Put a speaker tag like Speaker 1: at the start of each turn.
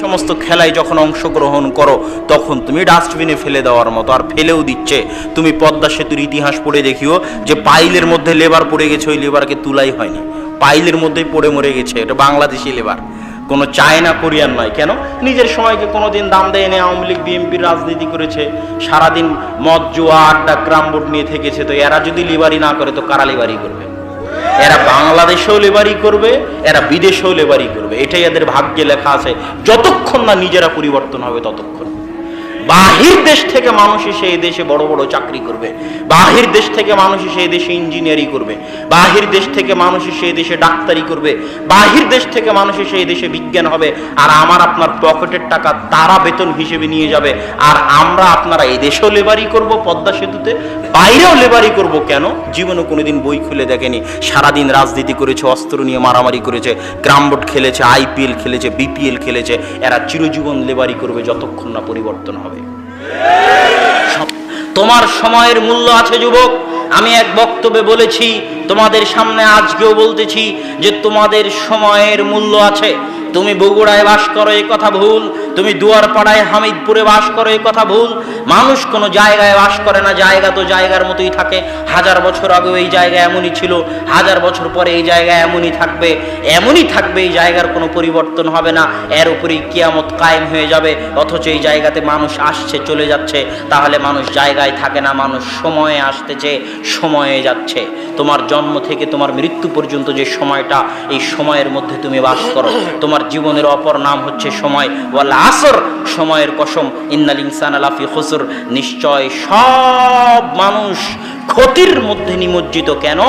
Speaker 1: সমস্ত খেলায় যখন অংশগ্রহণ করো তখন তুমি ডাস্টবিনে ফেলে দেওয়ার মতো, আর ফেলেও দিচ্ছে। তুমি পদ্মা সেতুর ইতিহাস পড়ে দেখিও যে পাইলের মধ্যে লেবার পড়ে গেছে, ওই লেবারকে তুলাই হয়নি, পাইলের মধ্যেই পড়ে মরে গেছে। এটা বাংলাদেশি লেবার, কোনো চায়না কোরিয়ান নয়। কেন? নিজের সময়কে কোনোদিন দাম দেয় না, আওয়ামী লীগ বিএনপির রাজনীতি করেছে, সারাদিন মদ জুয়া আড্ডা গ্রাম বোর্ড নিয়ে থেকেছে। তো এরা যদি লেবারি না করে তো কারা লেবারি করবে? এরা বাংলাদেশেও লেবারি করবে, এরা বিদেশেও লেবারি করবে। এটাই এদের ভাগ্যে লেখা আছে। যতক্ষণ না নিজেরা পরিবর্তন হবে ততক্ষণ। বাহির দেশ থেকে মানুষ এসে এই দেশে বড় বড় চাকরি করবে, বাহির দেশ থেকে মানুষ এসে এই দেশে ইঞ্জিনিয়ারিং করবে, বাহির দেশ থেকে মানুষ এসে এই দেশে ডাক্তারি করবে, বাহির দেশ থেকে মানুষ এসে এই দেশে বিজ্ঞান হবে, আর আমার আপনার পকেটের টাকা তারা বেতন হিসেবে নিয়ে যাবে, আর আমরা আপনারা এই দেশেও লেবারি করব, পদ্মা সেতুতে বাইরেও লেবারি করব। কেন? জীবনে কোনোদিন বই খুলে দেখেনি, সারাদিন রাজনীতি করেছে, অস্ত্র নিয়ে মারামারি করেছে, গ্রাম বোর্ড খেলেছে, আইপিএল খেলেছে, বিপিএল খেলেছে। এরা চিরজীবন লেবারি করবে যতক্ষণ না পরিবর্তন হবে। তোমার সময়ের মূল্য আছে যুবক। আমি এক বক্তব্যে বলেছি, তোমাদের সামনে আজকেও বলতেছি যে তোমাদের সময়ের মূল্য আছে। তুমি বগুড়ায় বাস করো এই কথা ভুল, তুমি দুয়ারপাড়ায় হামিদপুরে বাস করো এই কথা ভুল। মানুষ কোনো জায়গায় বাস করে না, জায়গা তো জায়গার মতোই থাকে। 1000 বছর আগে এই জায়গা এমনই ছিল, 1000 বছর পরে এই জায়গা এমনই থাকবে, এমনই থাকবে। এই জায়গার কোনো পরিবর্তন হবে না, এর উপরেই কিয়ামত কায়েম হয়ে যাবে। অথচ এই জায়গাতে মানুষ আসছে চলে যাচ্ছে। তাহলে মানুষ জায়গায় থাকে না, মানুষ সময়ে আসতেছে, সময়ে যাচ্ছে। তোমার জন্ম থেকে তোমার মৃত্যু পর্যন্ত যে সময়টা, এই সময়ের মধ্যে তুমি বাস করো। তোমার জীবনের অপর নাম হচ্ছে সময়। ওয়াল আসর, সময়ের কসম, ইন্নাল ইনসানা লাফি খুসর, নিশ্চয় সব মানুষ ক্ষতির মধ্যে নিমজ্জিত। কেন?